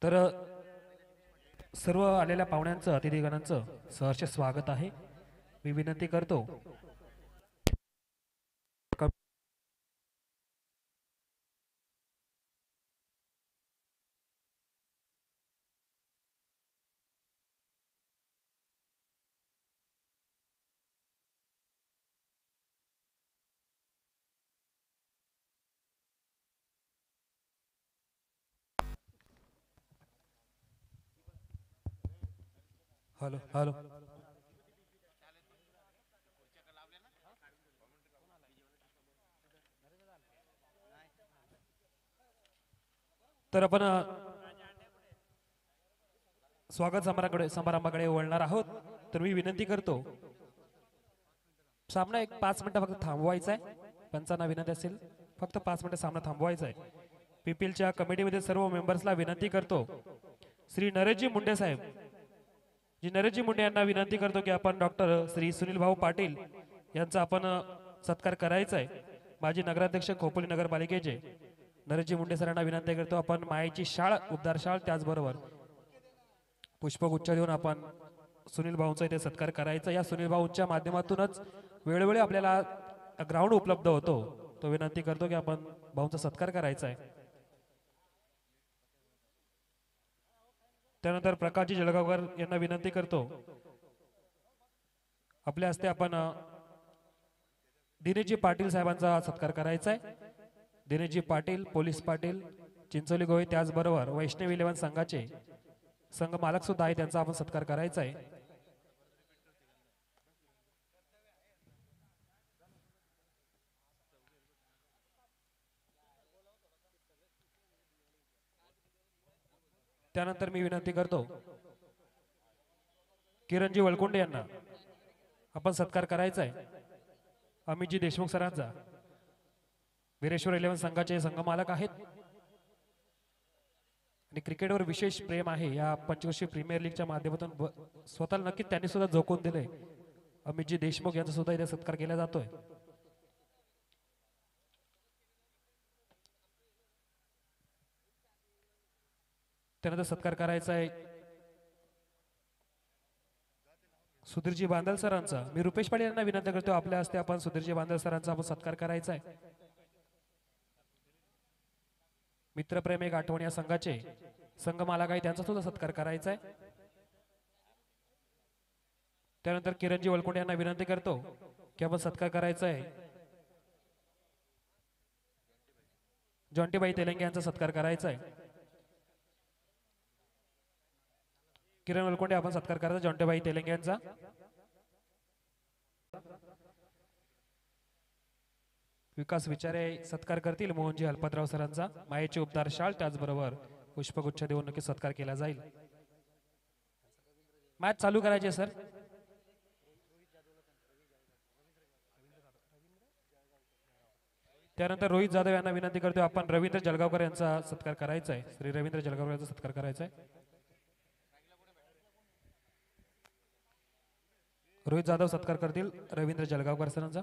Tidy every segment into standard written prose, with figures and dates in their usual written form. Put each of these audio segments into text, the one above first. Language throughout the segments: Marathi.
तर सर्व आलेल्या पाहुण्यांचं अतिथीगणांचं सहर्ष स्वागत आहे. मी विनंती करतो हॅलो हॅलो. तर आपण स्वागत समारंभाकडे वळणार आहोत. तर मी विनंती करतो सामना एक 5 मिनिटं फक्त थांबवायचा आहे. पंचांना विनंती असेल फक्त 5 मिनिटं सामना थांबवायचा आहे. पीपीएलच्या कमिटीमध्ये सर्व मेंबर्सला विनंती करतो श्री नरेशजी मुंडे साहेब नरेशजी मुंडे यांना विनंती करतो की आपण डॉक्टर श्री सुनील भाऊ पाटील यांचा आपण सत्कार करायचा आहे. माजी नगराध्यक्ष खोपोली नगरपालिकेचे नरेशजी मुंडे सरांना विनंती करतो आपण मायेची शाळ उद्धार शाळ त्याचबरोबर पुष्पगुच्छ देऊन आपण सुनील भाऊंचा इथे सत्कार करायचा. या सुनील भाऊंच्या माध्यमातूनच वेळोवेळी आपल्याला ग्राउंड उपलब्ध होतो. तो विनंती करतो की आपण भाऊंचा सत्कार करायचा आहे. त्यानंतर प्रकाशजी जळगावकर यांना विनंती करतो आपल्या हस्ते आपण दिनेशजी पाटील साहेबांचा सत्कार करायचा आहे. दिनेशजी पाटील पोलीस पाटील चिंचोली गोवे त्याचबरोबर वैष्णव इलेव्हन संघाचे संघ मालक सुद्धा आहे त्यांचा आपण सत्कार करायचा आहे. त्यानंतर मी विनंती करतो किरणजी वळकुंडे यांना आपण सत्कार करायचा आहे. अमितजी देशमुख सरांचा वीरेश्वर इलेव्हन संघाचे संघ मालक आहेत आणि क्रिकेटवर विशेष प्रेम आहे. या पंचवर्षीय प्रीमियर लीगच्या माध्यमातून स्वतःला नक्कीच त्यांनी सुद्धा झोकून दिले. अमितजी देशमुख यांचा सुद्धा इथे सत्कार केला जातोय. त्यानंतर सत्कार करायचा आहे सुधीरजी बांदल सरांचा. मी रुपेश पाटील यांना विनंती करतो आपल्या हस्ते आपण सुधीरजी बांदल सरांचा आपण सत्कार करायचा आहे. मित्रप्रेम एक आठवण या संघाचे संघ मालक आहे त्यांचा सुद्धा सत्कार करायचा आहे. त्यानंतर किरणजी वळकुंडे यांना विनंती करतो की आपण सत्कार करायचा आहे जॉन्टीबाई तेलंगे यांचा सत्कार करायचा आहे. किरण वलकोंडे आपण सत्कार करायचा जॉन्टेबाई तेलंगे यांचा. विकास विचारे सत्कार करतील मोहनजी हलपतराव सरांचा. मायेची उपदार शाळ त्याचबरोबर पुष्पगुच्छ देऊन नक्की सत्कार केला जाईल. मॅच चालू करायचे सर. त्यानंतर रोहित जाधव यांना विनंती करतो आपण रवींद्र जळगावकर यांचा सत्कार करायचा आहे. श्री रवींद्र जळगावकर यांचा सत्कार करायचा आहे. रोहित जाधव सत्कार करतील रवींद्र जळगावकर सरांचा.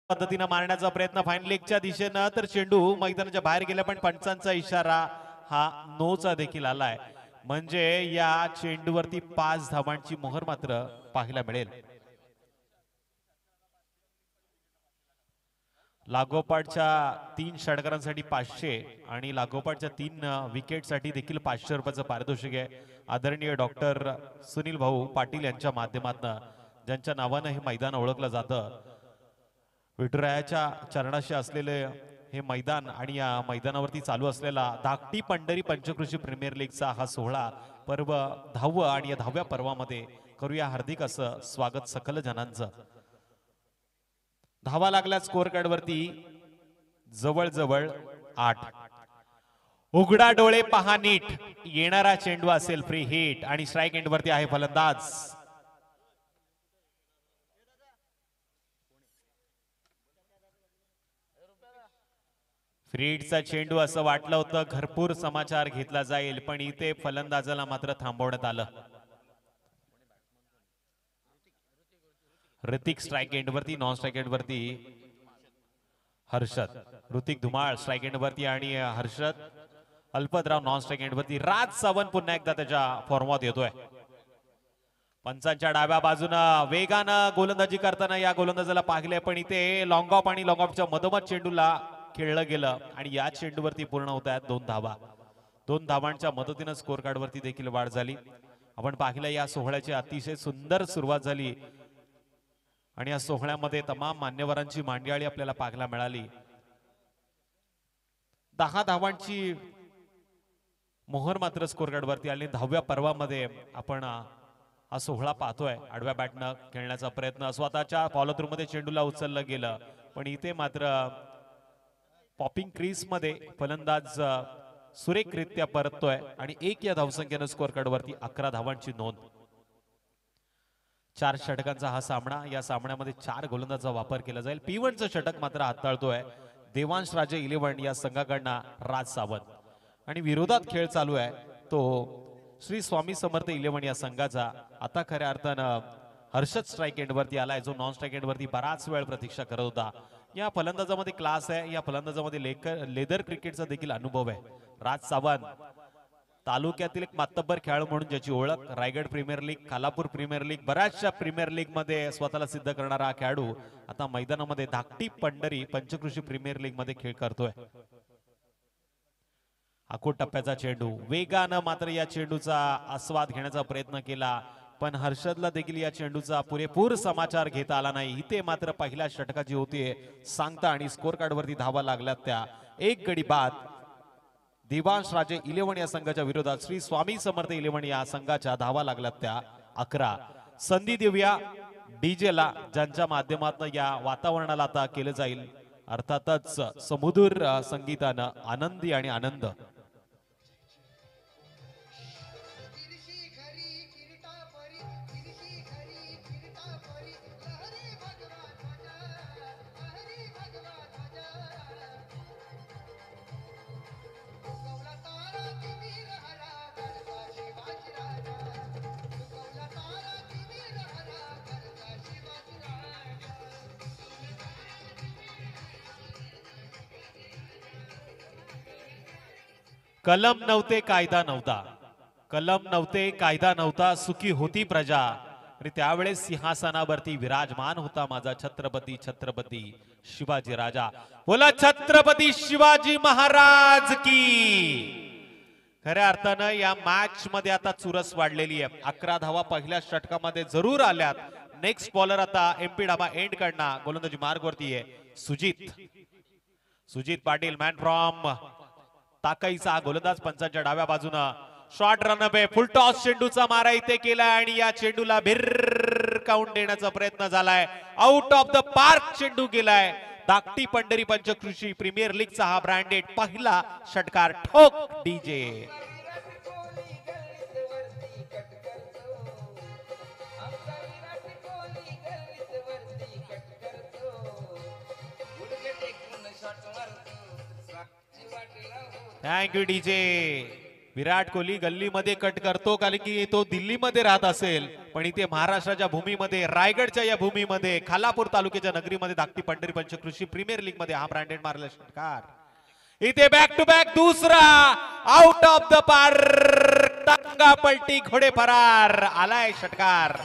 पद्धतीने मारण्याचा प्रयत्न फाईन लेगच्या दिशेनं, तर चेंडू मैदानाच्या बाहेर गेला, पण पंचांचा इशारा हा नोचा देखील आलाय. म्हणजे या चेंडूवरती 5 धावांची मोहर मात्र पाहायला मिळेल. लागोपाठच्या 3 षटकारांसाठी 500 आणि लागोपाठच्या 3 विकेटसाठी देखील 500 रुपयाचं पारितोषिक आहे. आदरणीय डॉक्टर सुनील भाऊ पाटील यांच्या माध्यमातून, ज्यांच्या नावानं हे मैदान ओळखलं जातं. विठुरायाच्या चरणाशी असलेले हे मैदान आणि या मैदानावरती चालू असलेला धाकटी पंढरी पंचकृषी प्रीमियर लीगचा हा सोहळा पर्व 10वं, आणि या 10व्या पर्वामध्ये करूया हार्दिक असं स्वागत सकल जनांचं. धावा लागल्या स्कोअर कार्ड वरती जवळजवळ 8. उघडा डोळे पहा नीट, येणारा चेंडू असेल फ्री हिट आणि स्ट्राइक एंड वरती आहे फलंदाज. फ्री हिटचा चेंडू असं वाटलं होतं घरपूर समाचार घेतला जाईल, पण इथे फलंदाजाला मात्र थांबवण्यात आलं. ऋतिक स्ट्राइक एंड वरती, नॉन स्ट्राइक एंड वरती हर्षद. ऋतिक धुमाळ स्ट्राइक एंड वरती आणि हर्षद अल्पतराव नॉन स्ट्राइक एंड वरती. राज सावंत पुन्हा एकदा त्याच्या फॉर्मात येतोय. पंचांच्या डाव्या बाजूनं वेगानं गोलंदाजी करताना या गोलंदाजाला पाहिले, पण इथे लॉंग ऑफ आणि लॉंग ऑफच्या मधोमध चेंडूला खेळलं गेलं आणि या चेंडूवरती पूर्ण होत आहेत 2 धावा. 2 धावांच्या मदतीनं स्कोअर कार्ड वरती देखील वाढ झाली. आपण पाहिलं या सोहळ्याची अतिशय सुंदर सुरुवात झाली आणि या सोहळ्यामध्ये तमाम मान्यवरांची मांडियाळी आपल्याला पाहायला मिळाली. 10 धावांची मोहर मात्र स्कोअर कार्ड वरती आली. 10व्या पर्वामध्ये आपण हा सोहळा पाहतोय. आडव्या बॅटनं खेळण्याचा प्रयत्न, स्वतःच्या फॉलो थ्रू मध्ये चेंडूला उचललं गेलं, पण इथे मात्र पॉपिंग क्रीज मध्ये फलंदाज सुरेखरित्या परततोय आणि 1 या धावसंख्येनं स्कोअर कार्ड वरती 11 धावांची नोंद. 4 षटकांचा हा सामना. या सामन्यामध्ये 4 गोलंदाजांचा वापर केला जाईल. P1चं षटक मात्र हाताळतोय देवांश राजे 11 या संघाकडनं राज सावंत, आणि विरोधात खेळ चालू आहे तो श्री स्वामी समर्थ 11 या संघाचा. आता खऱ्या अर्थानं हर्षद स्ट्राइक एंड वरती आलाय, जो नॉन स्ट्राइक एंड वरती बराच वेळ प्रतीक्षा करत होता. या फलंदाजामध्ये क्लास आहे, या फलंदाजामध्ये लेदर क्रिकेटचा देखील अनुभव आहे. राज सावंत तालुक्यातील एक मातब्बर खेळाडू म्हणून ज्याची ओळख, Raigad premier league, Khalapur premier league, बऱ्याचशा प्रीमियर लीग मध्ये स्वतःला सिद्ध करणारा हा खेळाडू आता मैदानामध्ये धाकटी पंढरी पंचकृषी प्रीमियर लीग मध्ये खेळ करतोय. आखूड टप्प्याचा चेंडू, वेगानं मात्र या चेंडूचा आस्वाद घेण्याचा प्रयत्न केला, पण हर्षदला देखील या चेंडूचा पुरेपूर समाचार घेता आला नाही. इथे मात्र पहिल्या षटकाची होतीये सांगता आणि स्कोअर कार्ड वरती धावा लागल्यात त्या 1 गडी बाद. देवांश राजे 11 या संघाच्या विरोधात श्री स्वामी समर्थ 11 या संघाच्या धावा लागल्यात त्या 11. संधी देऊया डीजेला, ज्यांच्या माध्यमातून या वातावरणाला आता केलं जाईल अर्थातच समुद्र संगीतानं आनंदी आणि आनंद. कलम नव्हते कायदा नव्हता, कलम नव्हते कायदा नव्हता, सुखी होती प्रजा. आणि त्यावेळेस सिंहासनावरती विराजमान होता माझा छत्रपती छत्रपती शिवाजी राजा. बोला छत्रपती शिवाजी महाराज की. खऱ्या अर्थानं या मॅच मध्ये आता चुरस वाढलेली आहे. 11 धावा पहिल्या षटकामध्ये जरूर आल्यात. नेक्स्ट बॉलर आता एमपी डाबा एंड कडनं गोलंदाजी मार्गवरती आहे सुजित पाटील, मॅन फ्रॉम ताकईचा गोलंदाज. पंचांच्या डाव्या बाजूनं शॉर्ट रनअप आहे, फुल टॉस चेंडूचा मारा इथे केलाय आणि या चेंडूला भिरकावून देण्याचा प्रयत्न झालाय. आउट ऑफ द पार्क चेंडू गेलाय. धाकटी पंढरी पंचकृषी प्रीमियर लीगचा हा ब्रँडेड पहिला षटकार. ठोक DJ. Thank you DJ. Virat Kohli गल्लीमध्ये कट करतो कारण की तो दिल्लीमध्ये राहत असेल, पण इथे महाराष्ट्राच्या भूमीमध्ये, रायगडच्या या भूमीमध्ये, खालापूर तालुक्याच्या नगरीमध्ये धाकटी पंढरी पंचकृषी प्रीमियर लीग मध्ये हा ब्रँडेड मारला षटकार। इथे बॅक टू बॅक दुसरा आउट ऑफ द पार्क, टांगा पलटी घोडे फरार, आलाय षटकार।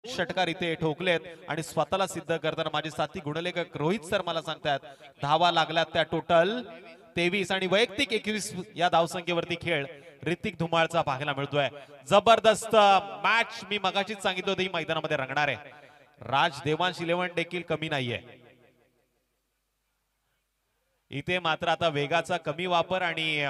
षटकार इथे ठोकलेत आणि स्वतःला सिद्ध करताना माझे साथी गुणलेखक रोहित सर मला सांगतात धावा लागल्यात त्या टोटल 23 आणि वैयक्तिक 21 या धावसंख्येवरती खेळ ऋतिक धुमाळचा पाहायला मिळतोय। जबरदस्त मॅच मी मगाशीच सांगितलं होतं ही मैदानामध्ये रंगणार आहे। राज देवांश 11 देखील कमी नाहीये इथे, मात्र आता वेगाचा कमी वापर आणि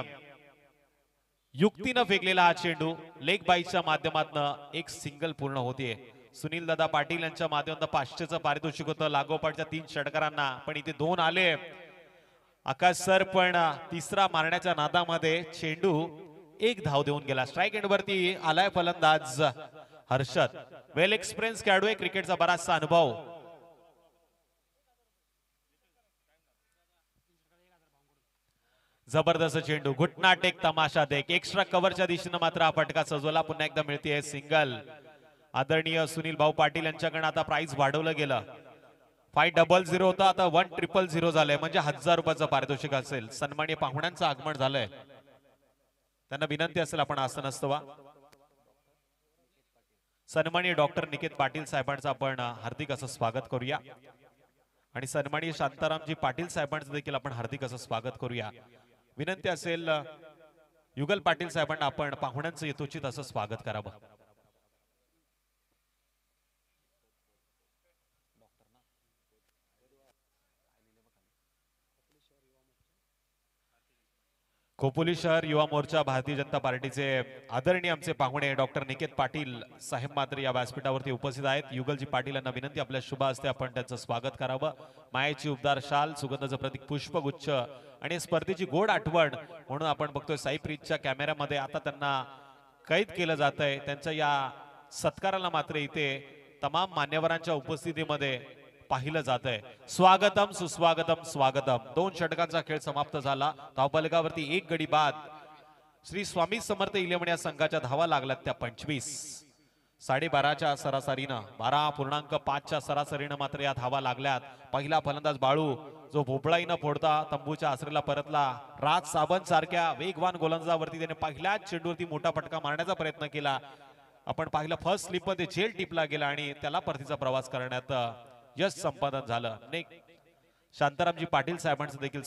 युक्तीनं फेकलेला हा चेंडू लेग बाईच्या माध्यमातून एक सिंगल पूर्ण होतीये। सुनील दादा पाटील यांच्या माध्यमातून 500चं पारितोषिक होतं लागोपाठच्या 3 षटकारांना, पण इथे 2 आले। आकाश सर पण तिसरा मारण्याच्या नादामध्ये चेंडू 1 धाव देऊन गेला। स्ट्राइक एंड वरती आलाय फलंदाज हर्षद, वेल एक्सपिरियन्स खेळाडू आहे, क्रिकेटचा बराचसा अनुभव। जबरदस्त चेंडू, घुटना टेक तमाशा देख, एक्स्ट्रा कव्हरच्या दिशेने मात्र हा फटका सजवला, पुन्हा एकदा मिळते सिंगल। आदरणीय सुनील भाऊ पाटील यांच्याकडे आता प्राइस वाढवलं गेलं, 500 होता आता 1000 झालंय, म्हणजे 1000 रुपयाचं पारितोषिक असेल। सन्माननीय पाहुण्यांचं आगमन झालंय, त्यांना विनंती असेल आपण असं नसतं वा। सन्माननीय डॉक्टर निकेत पाटील साहेबांचं आपण हार्दिक असं स्वागत करूया आणि सन्माननीय शांतारामजी पाटील साहेबांचं देखील आपण हार्दिक असं स्वागत करूया। विनंती असेल युगल पाटील साहेबांना आपण पाहुण्यांचं यथोचित असं स्वागत करावं। खोपोली शहर युवा मोर्चा भारतीय जनता पार्टीचे आदरणीय आमचे पाहुणे डॉक्टर निकेत पाटील साहेब मात्र या व्यासपीठावरती उपस्थित आहेत। युगलजी पाटील यांना विनंती आपल्या शुभ हस्ते आपण त्यांचं स्वागत करावं। मायेची उबदार शाल, सुगंधाचं प्रतीक पुष्पगुच्छ आणि स्पर्धेची गोड आठवण म्हणून आपण बघतोय साई प्रीतच्या कॅमेऱ्यामध्ये आता त्यांना कैद केलं जात आहे। त्यांच्या या सत्काराला मात्र इथे तमाम मान्यवरांच्या उपस्थितीमध्ये पाहिलं जात आहे। स्वागतम सुस्वागतम स्वागतम। 2 षटकांचा खेळ समाप्त झाला, धावफलकावरती 1 गडी बाद। श्री स्वामी समर्थ 11 या संघाच्या धावा लागल्यात त्या 25, 12.5च्या सरासरीनं 12.5च्या सरासरीनं मात्र या धावा लागल्यात। पहिला फलंदाज बाळू जो भोपळाईनं फोडता तंबूच्या आसरेला परतला, राज साबंत सारख्या वेगवान गोलंदाजावरती त्याने पहिल्याच चेंडूवरती मोठा फटका मारण्याचा प्रयत्न केला। आपण पाहिलं फर्स्ट स्लिप मध्ये झेल टिपला गेला आणि त्याला परतीचा प्रवास करण्यात यश संपादन झालं। शांतारामजी पाटील साहेबांचं देखील